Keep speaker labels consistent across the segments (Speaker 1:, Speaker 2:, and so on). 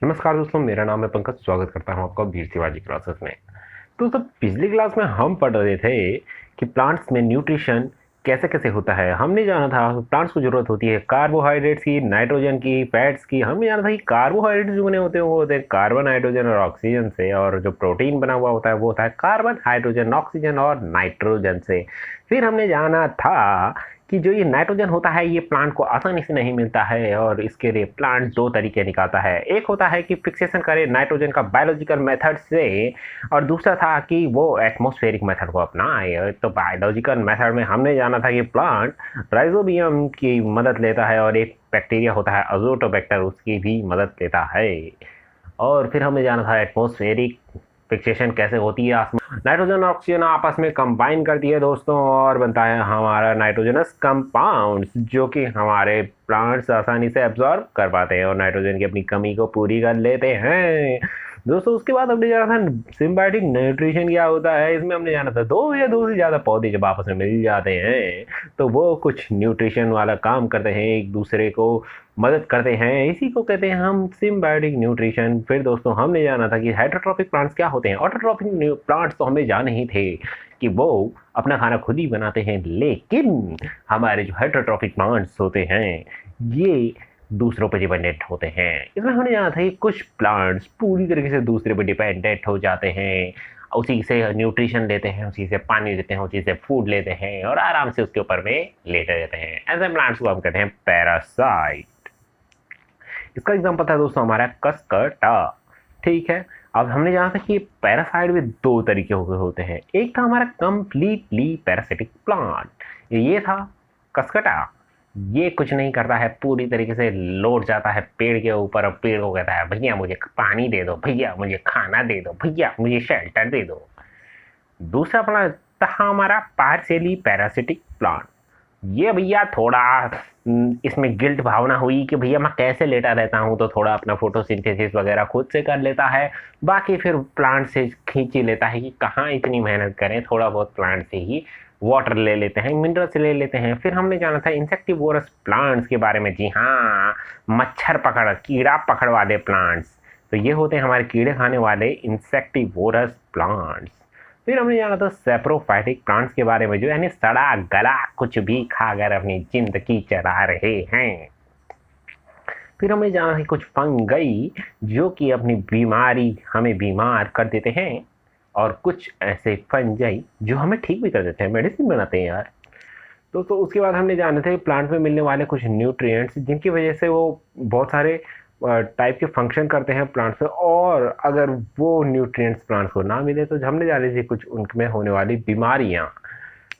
Speaker 1: नमस्कार दोस्तों, मेरा नाम है पंकज। स्वागत करता हूं आपका वीर शिवाजी क्लासेस में। तो सब पिछली क्लास में हम पढ़ रहे थे कि प्लांट्स में न्यूट्रिशन कैसे कैसे होता है। हमने जाना था प्लांट्स को जरूरत होती है कार्बोहाइड्रेट्स की, नाइट्रोजन की, फैट्स की। हमने जाना था कि कार्बोहाइड्रेट्स जो बने होते हैं वो होते हैं कार्बन, हाइड्रोजन और ऑक्सीजन से, और जो प्रोटीन बना हुआ होता है वो होता है कार्बन, हाइड्रोजन, ऑक्सीजन और नाइट्रोजन से। फिर हमने जाना था कि जो ये नाइट्रोजन होता है ये प्लांट को आसानी से नहीं मिलता है, और इसके लिए प्लांट दो तरीके निकालता है। एक होता है कि फिक्सेशन करे नाइट्रोजन का बायोलॉजिकल मेथड से, और दूसरा था कि वो एटमॉस्फेरिक मेथड को अपनाए। तो बायोलॉजिकल मेथड में हमने जाना था कि प्लांट राइजोबियम की मदद लेता है, और एक बैक्टीरिया होता है अजोटोबैक्टर, उसकी भी मदद लेता है। और फिर हमें जाना था एटमॉस्फेरिक फिक्सेशन कैसे होती है। आसमान नाइट्रोजन और ऑक्सीजन आपस में कंबाइन करती है दोस्तों, और बनता है हमारा नाइट्रोजनस कंपाउंड्स, जो कि हमारे प्लांट्स आसानी से एब्जॉर्ब कर पाते हैं और नाइट्रोजन की अपनी कमी को पूरी कर लेते हैं दोस्तों। उसके बाद हमने जाना था सिम्बायोटिक न्यूट्रिशन क्या होता है। इसमें हमने जाना था दो या दो से ज़्यादा पौधे जब आपस में मिल जाते हैं तो वो कुछ न्यूट्रिशन वाला काम करते हैं, एक दूसरे को मदद करते हैं। इसी को कहते हैं हम सिम्बायोटिक न्यूट्रिशन। फिर दोस्तों हमने जाना था कि हेटरोट्रॉफिक प्लांट्स क्या होते हैं। ऑटोट्रॉफिक प्लांट्स तो हमें जाने ही थे कि वो अपना खाना खुद ही बनाते हैं, लेकिन हमारे जो हेटरोट्रॉफिक प्लांट्स होते हैं ये दूसरों पर डिपेंडेंट होते हैं। इसमें हमने जाना था कि कुछ प्लांट्स पूरी तरीके से दूसरे पर डिपेंडेंट हो जाते हैं, उसी से न्यूट्रिशन लेते हैं, उसी से पानी लेते हैं, उसी से फूड लेते हैं और आराम से उसके ऊपर में लेटे रहते हैं। ऐसे प्लांट्स को हम कहते हैं पैरासाइट। इसका एग्जांपल था दोस्तों हमारा कसकटा। ठीक है, अब हमने जाना था कि पैरासाइट में दो तरीके होते हैं। एक था हमारा कंप्लीटली पैरासिटिक प्लांट, ये था कसकटा। ये कुछ नहीं करता है, पूरी तरीके से लौट जाता है पेड़ के ऊपर और पेड़ को कहता है भैया मुझे पानी दे दो, भैया मुझे खाना दे दो, भैया मुझे शेल्टर दे दो। दूसरा प्लांट था हमारा पार्शियली पैरासिटिक प्लांट। ये भैया थोड़ा इसमें गिल्ट भावना हुई कि भैया मैं कैसे लेटा रहता हूँ, तो थोड़ा अपना फोटोसिंथेसिस वगैरह खुद से कर लेता है। बाकी फिर प्लांट से खींच ही लेता है कि कहाँ इतनी मेहनत करें, थोड़ा बहुत प्लांट से ही वाटर ले लेते हैं, मिनरल्स ले लेते हैं। फिर हमने जाना था इंसेक्टिवोरस प्लांट्स के बारे में। जी हाँ, मच्छर पकड़, कीड़ा पकड़ वाले प्लांट्स। तो ये होते हैं हमारे कीड़े खाने वाले इंसेक्टिवोरस प्लांट्स। फिर हमने जाना था सेप्रोफाइटिक प्लांट्स के बारे में, जो यानी सड़ा गला कुछ भी खाकर अपनी जिंदगी चला रहे हैं। फिर हमें जाना है कुछ फंगई, जो कि अपनी बीमारी हमें बीमार कर देते हैं, और कुछ ऐसे फंजाई जो हमें ठीक भी कर देते हैं, मेडिसिन बनाते हैं यार। तो उसके बाद हमने जाने थे प्लांट में मिलने वाले कुछ न्यूट्रिएंट्स, जिनकी वजह से वो बहुत सारे टाइप के फंक्शन करते हैं प्लांट्स में, और अगर वो न्यूट्रिएंट्स प्लांट्स को ना मिले तो हमने जाने थी कुछ उनमें होने वाली बीमारियां।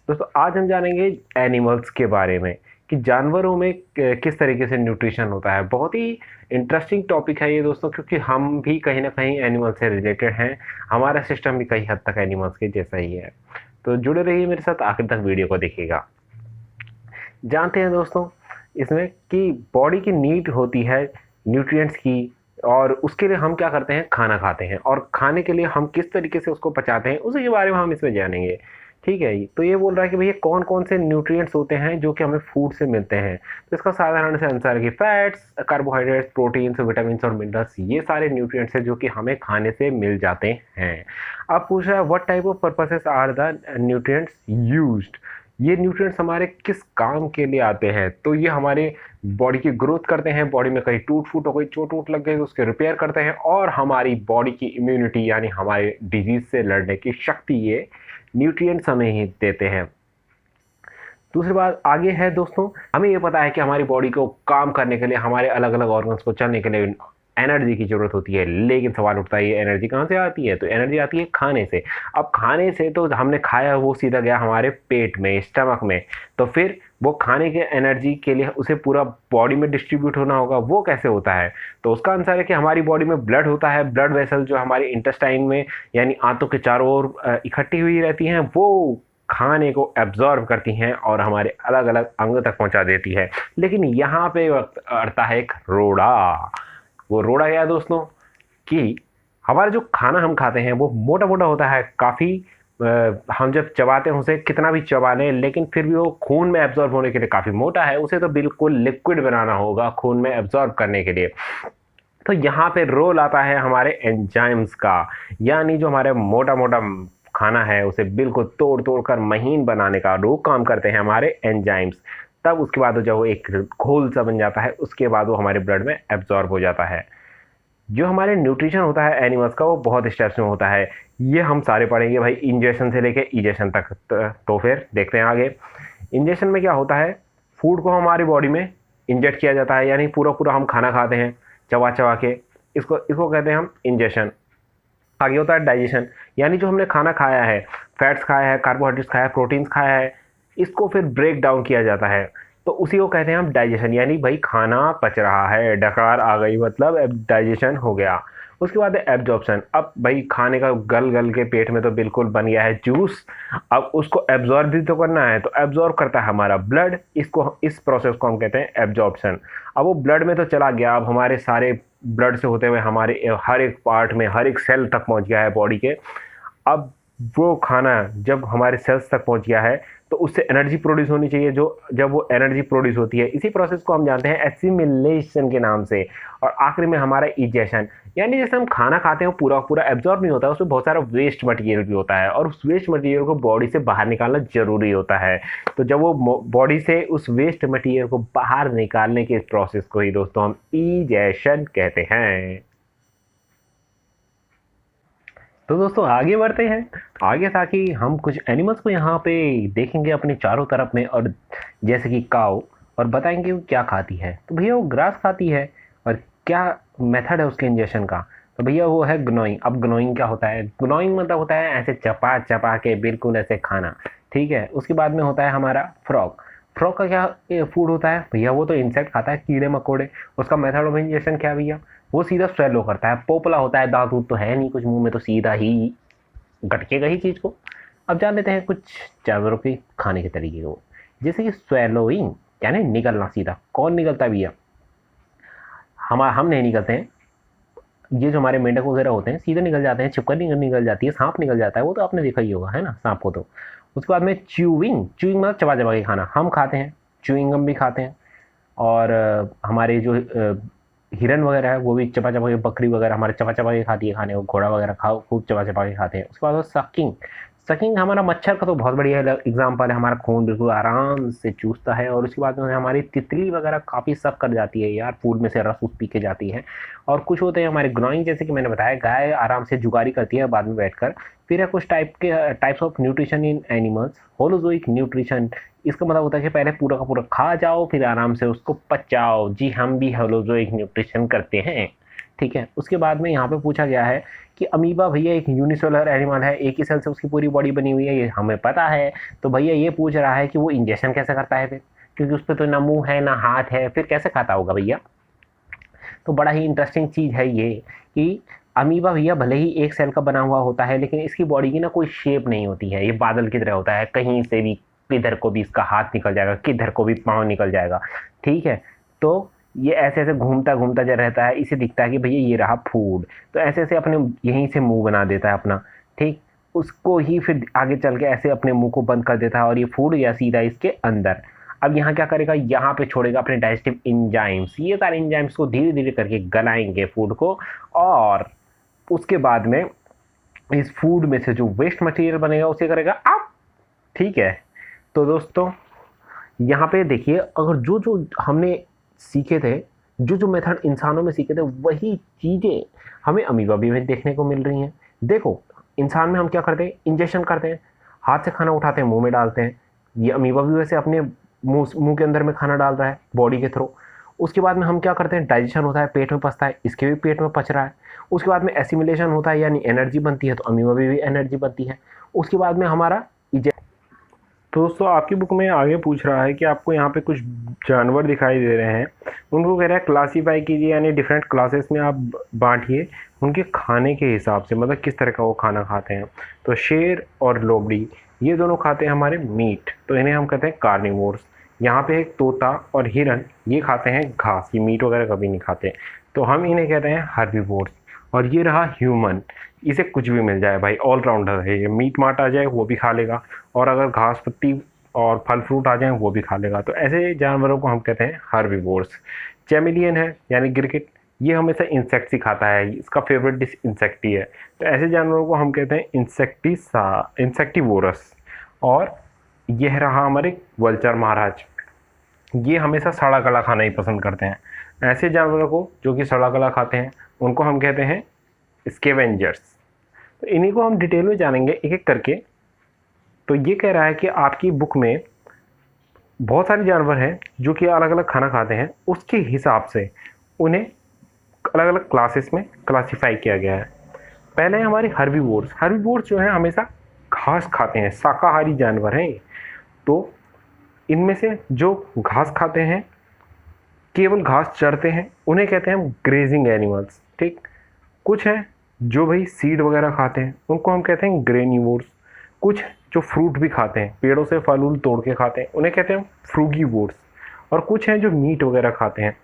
Speaker 1: दोस्तों आज हम जानेंगे एनिमल्स के बारे में कि जानवरों में किस तरीके से न्यूट्रिशन होता है। बहुत ही इंटरेस्टिंग टॉपिक है ये दोस्तों, क्योंकि हम भी कहीं ना कहीं एनिमल से रिलेटेड हैं, हमारा सिस्टम भी कई हद तक एनिमल्स के जैसा ही है। तो जुड़े रहिए मेरे साथ, आखिर तक वीडियो को देखिएगा। जानते हैं दोस्तों इसमें कि बॉडी की नीड होती है न्यूट्रिएंट्स की, और उसके लिए हम क्या करते हैं, खाना खाते हैं, और खाने के लिए हम किस तरीके से उसको पचाते हैं उसी के बारे में हम इसमें जानेंगे। ठीक है, तो ये बोल रहा है कि भैया कौन कौन से न्यूट्रिएंट्स होते हैं जो कि हमें फूड से मिलते हैं। तो इसका साधारण से आंसर है कि फैट्स, कार्बोहाइड्रेट्स, प्रोटीन्स, विटामिन और मिनरल्स, ये सारे न्यूट्रिएंट्स हैं जो कि हमें खाने से मिल जाते हैं। अब पूछ रहा है what type of purposes are the nutrients used. ये न्यूट्रिएंट्स हमारे किस काम के लिए आते हैं। तो ये हमारे बॉडी की ग्रोथ करते हैं, बॉडी में कहीं टूट फूट हो गई, चोट वोट लग गई तो उसके रिपेयर करते हैं, और हमारी बॉडी की इम्यूनिटी यानी हमारे डिजीज से लड़ने की शक्ति ये न्यूट्रिएंट्स हमें ही देते हैं। दूसरी बात आगे है दोस्तों, हमें ये पता है कि हमारी बॉडी को काम करने के लिए, हमारे अलग अलग ऑर्गन्स को चलने के लिए एनर्जी की जरूरत होती है। लेकिन सवाल उठता है ये एनर्जी कहाँ से आती है। तो एनर्जी आती है खाने से। अब खाने से तो हमने खाया वो सीधा गया हमारे पेट में, स्टमक में, तो फिर वो खाने के एनर्जी के लिए उसे पूरा बॉडी में डिस्ट्रीब्यूट होना होगा। वो कैसे होता है, तो उसका आंसर है कि हमारी बॉडी में ब्लड होता है। ब्लड वेसल जो हमारे इंटेस्टाइन में यानी आंतों के चारों ओर इकट्ठी हुई रहती हैं, वो खाने को एब्जॉर्ब करती हैं और हमारे अलग अलग अंग तक पहुंचा देती है। लेकिन यहाँ पे अड़ता है एक रोड़ा। वो रोड़ा क्या है दोस्तों, कि हमारा जो खाना हम खाते हैं वो मोटा मोटा होता है काफ़ी। हम जब चबाते हैं उसे कितना भी चबा लें, लेकिन फिर भी वो खून में एब्जॉर्ब होने के लिए काफ़ी मोटा है। उसे तो बिल्कुल लिक्विड बनाना होगा खून में एब्जॉर्ब करने के लिए। तो यहाँ पे रोल आता है हमारे एंजाइम्स का, यानी जो हमारे मोटा मोटा खाना है उसे बिल्कुल तोड़ तोड़ कर महीन बनाने का वो काम करते हैं हमारे एंजाइम्स। तब उसके बाद जब वो एक घोल सा बन जाता है उसके बाद वो हमारे ब्लड में एब्जॉर्ब हो जाता है। जो हमारे न्यूट्रिशन होता है एनिमल्स का वो बहुत स्टेप्स में होता है, ये हम सारे पढ़ेंगे भाई, इंजेक्शन से लेके इजेक्शन तक। तो फिर देखते हैं आगे। इंजेक्शन में क्या होता है, फूड को हमारी बॉडी में इंजेक्ट किया जाता है, यानी पूरा पूरा हम खाना खाते हैं चबा चबा के, इसको इसको कहते हैं हम इंजेक्शन। आगे होता है डाइजेशन, यानी जो हमने खाना खाया है, फैट्स खाया है, कार्बोहाइड्रेट्स खाया है, प्रोटीन्स खाया है, इसको फिर ब्रेक डाउन किया जाता है, तो उसी को कहते हैं हम डाइजेशन, यानी भाई खाना पच रहा है, डकार आ गई मतलब डाइजेशन हो गया। उसके बाद है एब्जॉर्प्शन, अब भाई खाने का गल गल के पेट में तो बिल्कुल बन गया है जूस, अब उसको एब्जॉर्ब भी तो करना है, तो एब्जॉर्ब करता है हमारा ब्लड, इसको इस प्रोसेस को हम कहते हैं एब्जॉर्प्शन। अब वो ब्लड में तो चला गया, अब हमारे सारे ब्लड से होते हुए हमारे हर एक पार्ट में हर एक सेल तक पहुंच गया है बॉडी के। अब वो खाना जब हमारे सेल्स तक पहुंच गया है तो उससे एनर्जी प्रोड्यूस होनी चाहिए, जो जब वो एनर्जी प्रोड्यूस होती है इसी प्रोसेस को हम जानते हैं एसिमिलेशन के नाम से। और आखिरी में हमारा इजेशन, यानी जैसे हम खाना खाते हैं वो पूरा पूरा एब्जॉर्ब नहीं होता, उसमें बहुत सारा वेस्ट मटेरियल भी होता है और उस वेस्ट मटेरियल को बॉडी से बाहर निकालना जरूरी होता है। तो जब वो बॉडी से उस वेस्ट मटेरियल को बाहर निकालने के प्रोसेस को ही दोस्तों हम इजेशन कहते हैं। तो दोस्तों आगे बढ़ते हैं आगे, ताकि हम कुछ एनिमल्स को यहाँ पे देखेंगे अपने चारों तरफ में, और जैसे कि काऊ, और बताएंगे वो क्या खाती है। तो भैया वो ग्रास खाती है, और क्या मेथड है उसके इंजेक्शन का, तो भैया वो है ग्नोइंग। अब ग्नोइंग क्या होता है, ग्नोइंग मतलब होता है ऐसे चपा चपा के बिल्कुल ऐसे खाना, ठीक है। उसके बाद में होता है हमारा फ्रॉग। फ्रॉग का क्या फूड होता है भैया, वो तो इंसेक्ट खाता है, कीड़े मकोड़े। उसका मेथड ऑफ इंजेक्शन क्या भैया, वो सीधा स्वेलो करता है, पोपला होता है, दांत तो है नहीं कुछ मुंह में, तो सीधा ही गटकेगा ही चीज को। अब जान लेते हैं कुछ जानवरों के खाने के तरीके को, जैसे कि स्वेलोइंग यानी निगलना सीधा। कौन निगलता है भैया, हम नहीं निकलते हैं, ये जो हमारे मेंढक वगैरह होते हैं सीधे निकल जाते हैं, छिपकली निकल जाती है, सांप निकल जाता है, वो तो आपने देखा ही होगा है ना सांप को। तो उसके बाद में च्यूइंग, च्यूइंग मतलब चबा चबा के खाना, हम खाते हैं, च्यूइंग गम भी खाते हैं। और हमारे जो हिरन वगैरह है वो भी चबा चबा के, बकरी वगैरह हमारे चबा चबा के खाती है खाने को, घोड़ा वगैरह खाओ खूब चबा चबा के खाते हैं। उसके बाद सकिंग, सकिंग हमारा मच्छर का तो बहुत बढ़िया एग्जाम्पल है, हमारा खून बिल्कुल आराम से चूसता है। और उसके बाद में हमारी तितली वगैरह काफ़ी सक कर जाती है यार, फूड में से रस उस पी के जाती है। और कुछ होते हैं हमारे ग्रोइंग, जैसे कि मैंने बताया गाय आराम से जुगारी करती है बाद में बैठकर। फिर है कुछ types of nutrition in animals, holozoic nutrition. इसका मतलब होता है कि पहले पूरा का पूरा खा जाओ फिर आराम से उसको पचाओ। जी हम भी होलोजोइक न्यूट्रिशन करते हैं, ठीक है। उसके बाद में यहाँ पे पूछा गया है कि अमीबा भैया एक यूनिसेलुलर एनिमल है, एक ही सेल से उसकी पूरी बॉडी बनी हुई है, ये हमें पता है। तो भैया ये पूछ रहा है कि वो इंजेक्शन कैसे करता है फिर, क्योंकि उस पर तो ना मुंह है ना हाथ है, फिर कैसे खाता होगा भैया। तो बड़ा ही इंटरेस्टिंग चीज़ है ये कि अमीबा भैया भले ही एक सेल का बना हुआ होता है, लेकिन इसकी बॉडी की ना कोई शेप नहीं होती है, ये बादल की तरह होता है, कहीं से भी किधर को भी इसका हाथ निकल जाएगा, किधर को भी पाँव निकल जाएगा, ठीक है। तो ये ऐसे ऐसे घूमता घूमता जो रहता है, इसे दिखता है कि भैया ये रहा फूड, तो ऐसे ऐसे अपने यहीं से मुंह बना देता है अपना, ठीक। उसको ही फिर आगे चल के ऐसे अपने मुंह को बंद कर देता है और ये फूड गया सीधा इसके अंदर। अब यहाँ क्या करेगा, यहाँ पे छोड़ेगा अपने डाइजेस्टिव इंजाइम्स, ये सारे इंजाइम्स को धीरे धीरे करके गलाएंगे फूड को, और उसके बाद में इस फूड में से जो वेस्ट मटेरियल बनेगा उसे करेगा आप, ठीक है। तो दोस्तों यहाँ पे देखिए, अगर जो जो हमने सीखे थे, जो जो मेथड इंसानों में सीखे थे, वही चीज़ें हमें अमीबा में देखने को मिल रही हैं। देखो इंसान में हम क्या करते हैं, इंजेक्शन करते हैं, हाथ से खाना उठाते हैं मुंह में डालते हैं, ये अमीबा भी वैसे अपने मुंह के अंदर में खाना डाल रहा है बॉडी के थ्रू। उसके बाद में हम क्या करते हैं, डाइजेशन होता है, पेट में पचता है, इसके भी पेट में पच रहा है। उसके बाद में एसिमिलेशन होता है यानी एनर्जी बनती है, तो अमीबा भी एनर्जी बनती है। उसके बाद में हमारा तो दोस्तों आपकी बुक में आगे पूछ रहा है कि आपको यहाँ पे कुछ जानवर दिखाई दे रहे हैं, उनको कह रहा है क्लासीफाई कीजिए, यानी डिफरेंट क्लासेस में आप बांटिए उनके खाने के हिसाब से, मतलब किस तरह का वो खाना खाते हैं। तो शेर और लोमड़ी ये दोनों खाते हैं हमारे मीट, तो इन्हें हम कहते हैं कार्निवोर्स। यहाँ पे एक तोता और हिरन ये खाते हैं घास, ये मीट वगैरह कभी नहीं खाते, तो हम इन्हें कहते हैं हर्बीवोर्स। और ये रहा ह्यूमन, इसे कुछ भी मिल जाए भाई, ऑलराउंडर है ये, मीट माट आ जाए वो भी खा लेगा, और अगर घास पत्ती और फल फ्रूट आ जाए वो भी खा लेगा। तो ऐसे जानवरों को हम कहते हैं हर्बीवोर्स। चैमिलियन है यानी गिरगिट, ये हमेशा इंसेक्ट्स ही खाता है, इसका फेवरेट डिश इंसेक्ट ही है। तो ऐसे जानवरों को हम कहते हैं इंसेक्टिवोरस। और यह रहा हमारे वल्चर महाराज, ये हमेशा सड़ा गला खाना ही पसंद करते हैं। ऐसे जानवरों को जो कि सड़ा गला खाते हैं उनको हम कहते हैं स्केवेंजर्स। तो इन्हीं को हम डिटेल में जानेंगे एक एक करके। तो ये कह रहा है कि आपकी बुक में बहुत सारे जानवर हैं जो कि अलग अलग खाना खाते हैं, उसके हिसाब से उन्हें अलग अलग क्लासेस में क्लासिफाई किया गया है। पहले है हमारे हर्बीवोर्स। हर्बीवोर्स जो है हमेशा घास खाते हैं, शाकाहारी जानवर हैं। तो इनमें से जो घास खाते हैं, केवल घास चरते हैं, उन्हें कहते हैं ग्रेजिंग एनिमल्स। ठीक। कुछ हैं जो भाई सीड वगैरह खाते हैं, उनको हम कहते हैं ग्रेनिवोर्स। कुछ जो फ्रूट भी खाते हैं, पेड़ों से फल उल तोड़ के खाते हैं, उन्हें कहते हैं फ्रूगीवोर्स। और कुछ हैं जो मीट वगैरह खाते हैं,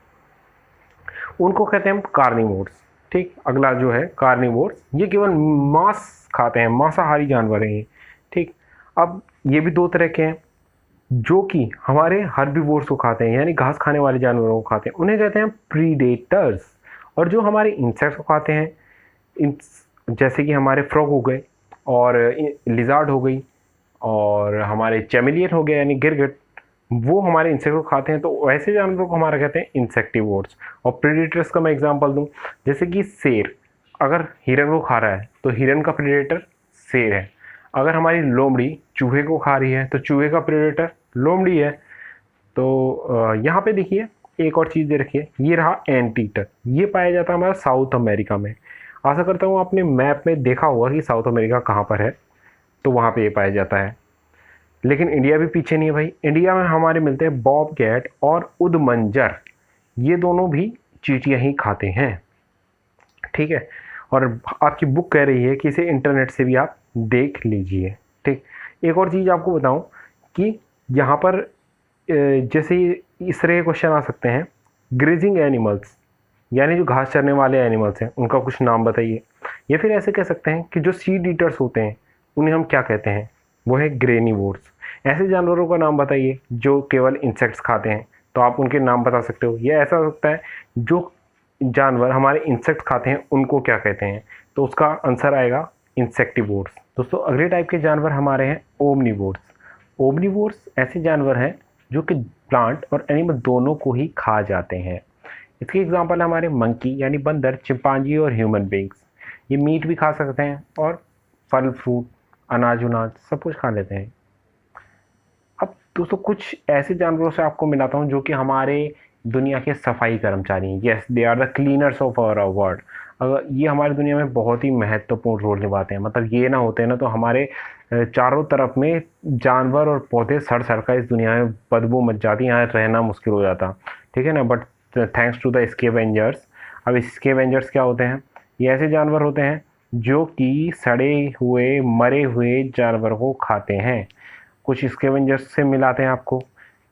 Speaker 1: उनको कहते हैं कार्निवोर्स। ठीक। अगला जो है कार्निवोर्स, ये केवल मांस खाते हैं, मांसाहारी जानवर हैं ये। ठीक। अब ये भी दो तरह के हैं, जो कि हमारे हर्बीवोर्स को खाते हैं, यानी घास खाने वाले जानवरों को खाते हैं, उन्हें कहते हैं प्रीडेटर्स। और जो हमारे इंसेक्ट्स को खाते हैं, जैसे कि हमारे फ्रॉग हो गए और लिजार्ड हो गई और हमारे चैमेलियन हो गया यानी गिरगिट, वो हमारे इंसेक्ट को खाते हैं। तो वैसे जानवरों को हमारा कहते हैं इंसेक्टिवोर्स। और प्रेडेटर्स का मैं एग्जांपल दूं, जैसे कि शेर अगर हिरन को खा रहा है तो हिरन का प्रेडेटर शेर है। अगर हमारी लोमड़ी चूहे को खा रही है तो चूहे का प्रेडेटर लोमड़ी है। तो यहाँ पे देखिए एक और चीज़ दे रखी है, ये रहा एंटीटर। ये पाया जाता है हमारा साउथ अमेरिका में। आशा करता हूँ आपने मैप में देखा होगा कि साउथ अमेरिका कहाँ पर है, तो वहाँ पे ये पाया जाता है। लेकिन इंडिया भी पीछे नहीं है भाई। इंडिया में हमारे मिलते हैं बॉब कैट और उदमंजर, ये दोनों भी चींटियाँ ही खाते हैं। ठीक है। और आपकी बुक कह रही है कि इसे इंटरनेट से भी आप देख लीजिए। ठीक। एक और चीज़ आपको बताऊं कि यहाँ पर जैसे इस तरह के क्वेश्चन आ सकते हैं, ग्रेजिंग एनिमल्स यानी जो घास चरने वाले एनिमल्स हैं उनका कुछ नाम बताइए। या फिर ऐसे कह सकते हैं कि जो सीड ईटर्स होते हैं उन्हें हम क्या कहते हैं, वो है ग्रेनिवोर्स। ऐसे जानवरों का नाम बताइए जो केवल इंसेक्ट्स खाते हैं, तो आप उनके नाम बता सकते हो। या ऐसा हो सकता है जो जानवर हमारे इंसेक्ट्स खाते हैं उनको क्या कहते हैं, तो उसका आंसर आएगा इंसेक्टिवोर्स। दोस्तों अगले टाइप के जानवर हमारे हैं ओमनिवोर्स। ओमनिवोर्स ऐसे जानवर हैं जो कि प्लांट और एनिमल दोनों को ही खा जाते हैं। इसके एग्जांपल हमारे मंकी यानी बंदर, चिंपांजी और ह्यूमन बींग्स। ये मीट भी खा सकते हैं और फल फ्रूट अनाज उनाज सब कुछ खा लेते हैं। अब दोस्तों कुछ ऐसे जानवरों से आपको मिलाता हूँ जो कि हमारे दुनिया के सफाई कर्मचारी हैं। Yes, they are the cleaners of our world. अगर ये हमारी दुनिया में बहुत ही महत्वपूर्ण रोल निभाते हैं। मतलब ये ना होते हैं ना तो हमारे चारों तरफ में जानवर और पौधे सड़ सड़ कर इस दुनिया में बदबू मच जाती, यहाँ रहना मुश्किल हो जाता। ठीक है ना। But thanks to the scavengers. अब स्केवेंजर्स क्या होते हैं, ये ऐसे जानवर होते हैं जो कि सड़े हुए मरे हुए जानवर को खाते हैं। कुछ स्केवेंजर्स से मिलाते हैं आपको।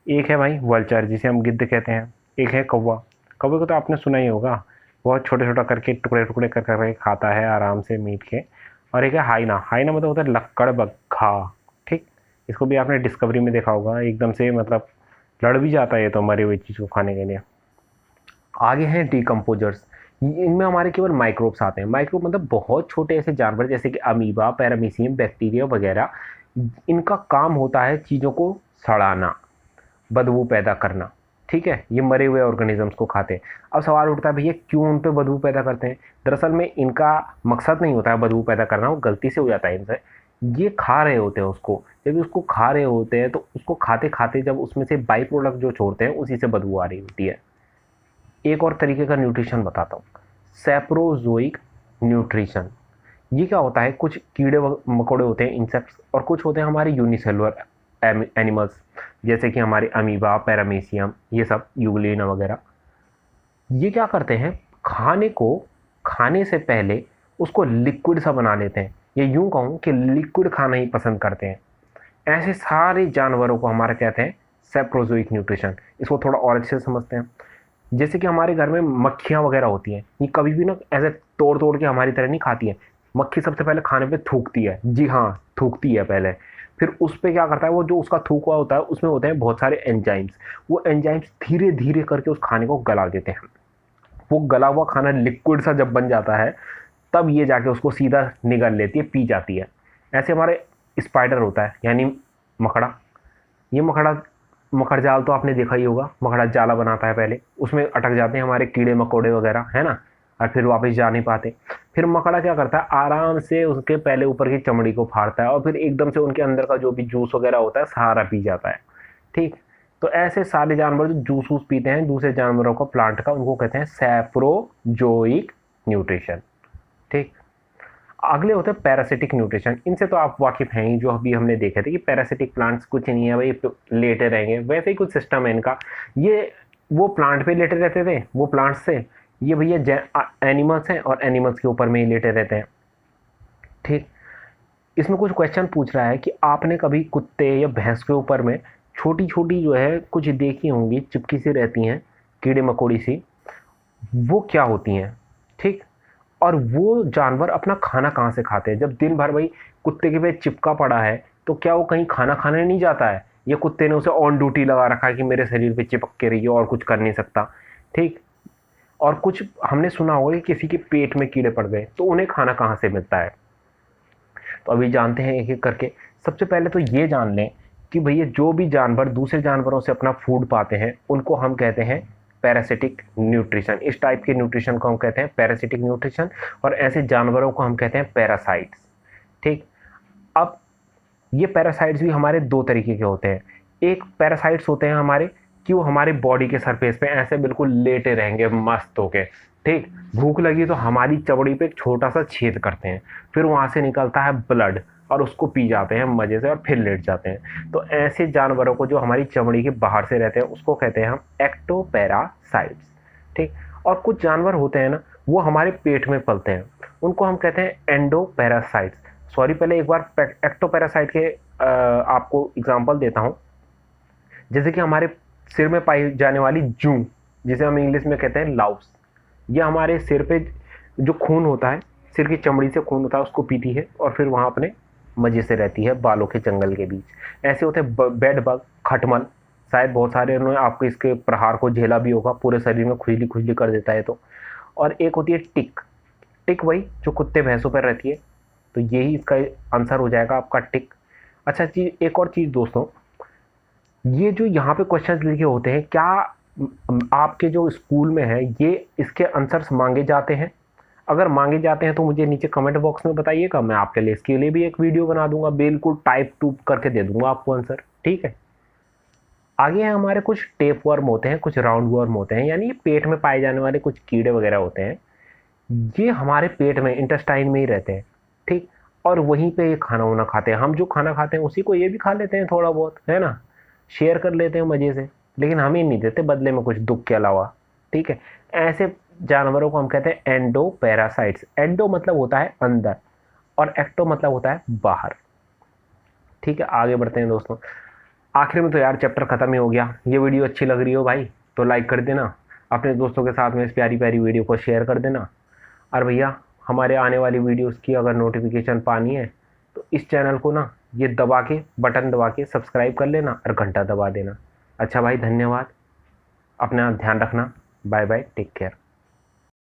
Speaker 1: एक है भाई वल्चर जिसे हम गिद्ध कहते हैं। एक है कौवा। कौवे को तो आपने सुना ही होगा, बहुत छोटे छोटा करके टुकड़े टुकड़े कर करके खाता है आराम से मीट के। और एक है हाइना। हाइना मतलब होता है लक्कड़ बग्घा। ठीक। इसको भी आपने डिस्कवरी में देखा होगा, एकदम से मतलब लड़ भी जाता है ये तो मरी हुई चीज़ को खाने के लिए। आगे हैं डिकम्पोजर्स। इनमें हमारे केवल माइक्रोब्स आते हैं। माइक्रोब मतलब बहुत छोटे ऐसे जानवर जैसे कि अमीबा, पैरामीशियम, बैक्टीरिया वगैरह। इनका काम होता है चीज़ों को सड़ाना, बदबू पैदा करना। ठीक है। ये मरे हुए ऑर्गेनिजम्स को खाते हैं। अब सवाल उठता है भैया क्यों उन पे बदबू पैदा करते हैं। दरअसल में इनका मकसद नहीं होता है बदबू पैदा करना, वो गलती से हो जाता है इनसे। ये खा रहे होते हैं उसको, जब उसको खा रहे होते हैं तो उसको खाते खाते जब उसमें से बाई प्रोडक्ट जो छोड़ते हैं उसी से बदबू आ रही होती है। एक और तरीके का न्यूट्रिशन बताता हूँ, सेप्रोजोइक न्यूट्रिशन। ये क्या होता है, कुछ कीड़े मकोड़े होते हैं इंसेक्ट्स, और कुछ होते हैं हमारे यूनिसेलुलर एनिमल्स जैसे कि हमारे अमीबा, पैरामीशियम, ये सब यूग्लिना वगैरह। ये क्या करते हैं, खाने को खाने से पहले उसको लिक्विड सा बना लेते हैं, या यूं कहूँ कि लिक्विड खाना ही पसंद करते हैं। ऐसे सारे जानवरों को हमारा कहते हैं सेप्रोजोइक न्यूट्रिशन। इसको थोड़ा और अच्छे से समझते हैं। जैसे कि हमारे घर में मक्खियाँ वगैरह होती हैं, ये कभी भी ना ऐसे तोड़ तोड़ के हमारी तरह नहीं खाती है। मक्खी सबसे पहले खाने पे थूकती है, जी हाँ थूकती है पहले। फिर उस पर क्या करता है, वो जो उसका थूका होता है उसमें होते हैं बहुत सारे एंजाइम्स। वो एंजाइम्स धीरे धीरे करके उस खाने को गला देते हैं। वो गला हुआ खाना लिक्विड सा जब बन जाता है तब ये जाके उसको सीधा निगल लेती है, पी जाती है। ऐसे हमारे स्पाइडर होता है यानी मकड़ा। ये मकड़ जाल तो आपने देखा ही होगा, मकड़ा जाला बनाता है, पहले उसमें अटक जाते हैं हमारे कीड़े मकोड़े वगैरह, है ना, और फिर वापस जा नहीं पाते। फिर मकड़ा क्या करता है, आराम से उसके पहले ऊपर की चमड़ी को फाड़ता है और फिर एकदम से उनके अंदर का जो भी जूस वगैरह होता है सारा पी जाता है। ठीक, तो ऐसे सारे जानवर जो जूस वूस पीते हैं दूसरे जानवरों का, प्लांट का, उनको कहते हैं सैप्रोजोइक न्यूट्रिशन। ठीक, अगले होते हैं पैरासिटिक न्यूट्रिशन। इनसे तो आप वाकिफ हैं ही, जो अभी हमने देखे थे कि पैरासिटिक प्लांट्स कुछ नहीं है भाई, लेटे रहेंगे, वैसे ही कुछ सिस्टम है इनका। ये वो प्लांट पे लेटे रहते थे, वो प्लांट्स से, ये भैया एनिमल्स हैं और एनिमल्स के ऊपर में ही लेटे रहते हैं। ठीक, इसमें कुछ क्वेश्चन पूछ रहा है कि आपने कभी कुत्ते या भैंस के ऊपर में छोटी छोटी जो है कुछ देखी होंगी, चिपकी सी रहती हैं, कीड़े मकोड़ी सी, वो क्या होती हैं। ठीक, और वो जानवर अपना खाना कहाँ से खाते हैं, जब दिन भर भाई कुत्ते के पे चिपका पड़ा है तो क्या वो कहीं खाना खाने नहीं जाता है, या कुत्ते ने उसे ऑन ड्यूटी लगा रखा है कि मेरे शरीर पे चिपक के रहिए और कुछ कर नहीं सकता। ठीक, और कुछ हमने सुना होगा कि किसी के पेट में कीड़े पड़ गए तो उन्हें खाना कहाँ से मिलता है। तो अभी जानते हैं एक एक करके। सबसे पहले तो ये जान लें कि भैया जो भी जानवर दूसरे जानवरों से अपना फूड पाते हैं उनको हम कहते हैं पैरासिटिक न्यूट्रिशन। इस टाइप के न्यूट्रिशन को हम कहते हैं पैरासिटिक न्यूट्रिशन, और ऐसे जानवरों को हम कहते हैं पैरासाइट्स। ठीक, अब ये पैरासाइट्स भी हमारे दो तरीके के होते हैं। एक पैरासाइट्स होते हैं हमारे कि वो हमारे बॉडी के सरफेस पे ऐसे बिल्कुल लेटे रहेंगे मस्त होके। ठीक, भूख लगी तो हमारी चमड़ी पे एक छोटा सा छेद करते हैं, फिर वहाँ से निकलता है ब्लड और उसको पी जाते हैं मज़े से और फिर लेट जाते हैं। तो ऐसे जानवरों को जो हमारी चमड़ी के बाहर से रहते हैं उसको कहते हैं हम एक्टोपैरासाइट्स। ठीक, और कुछ जानवर होते हैं ना वो हमारे पेट में पलते हैं, उनको हम कहते हैं एंडोपैरासाइट्स। सॉरी, पहले एक बार एक्टोपैरासाइट के आपको एग्जांपल देता हूँ। जैसे कि हमारे सिर में पाई जाने वाली जूं, जिसे हम इंग्लिश में कहते हैं लाउस, ये हमारे सिर पे जो खून होता है, सिर की चमड़ी से खून होता है, उसको पीती है और फिर वहाँ अपने मज़े से रहती है बालों के जंगल के बीच। ऐसे होते हैं बेड बग, खटमल, शायद बहुत सारे उन्होंने आपको इसके प्रहार को झेला भी होगा, पूरे शरीर में खुजली खुजली कर देता है तो। और एक होती है टिक। टिक वही जो कुत्ते भैंसों पर रहती है, तो यही इसका आंसर हो जाएगा आपका, टिक। अच्छा चीज़, एक और चीज़ दोस्तों, ये जो यहाँ पे क्वेश्चंस लिखे होते हैं, क्या आपके जो स्कूल में है ये इसके आंसर्स मांगे जाते हैं? अगर मांगे जाते हैं तो मुझे नीचे कमेंट बॉक्स में बताइएगा, मैं आपके लिए इसके लिए भी एक वीडियो बना दूंगा, बिल्कुल टाइप टूप करके दे दूंगा आपको आंसर। ठीक है, आगे हैं हमारे कुछ टेप वर्म होते हैं, कुछ राउंड वर्म होते हैं, यानी ये पेट में पाए जाने वाले कुछ कीड़े वगैरह होते हैं। ये हमारे पेट में, इंटेस्टाइन में ही रहते हैं। ठीक, और वहीं पे ये खाना वाना खाते हैं, हम जो खाना खाते हैं उसी को ये भी खा लेते हैं थोड़ा बहुत, है ना, शेयर कर लेते हैं मज़े से, लेकिन हमें नहीं देते बदले में कुछ दुख के अलावा। ठीक है, ऐसे जानवरों को हम कहते हैं एंडोपैरासाइट्स। एंडो मतलब होता है अंदर और एक्टो मतलब होता है बाहर। ठीक है, आगे बढ़ते हैं दोस्तों। आखिर में तो यार चैप्टर ख़त्म ही हो गया। ये वीडियो अच्छी लग रही हो भाई तो लाइक कर देना, अपने दोस्तों के साथ में इस प्यारी प्यारी वीडियो को शेयर कर देना। और भैया हमारे आने वाली वीडियोस की अगर नोटिफिकेशन पानी है तो इस चैनल को ना ये दबा के, बटन दबा के सब्सक्राइब कर लेना और घंटा दबा देना। अच्छा भाई, धन्यवाद, अपना ध्यान रखना, बाय बाय, टेक केयर।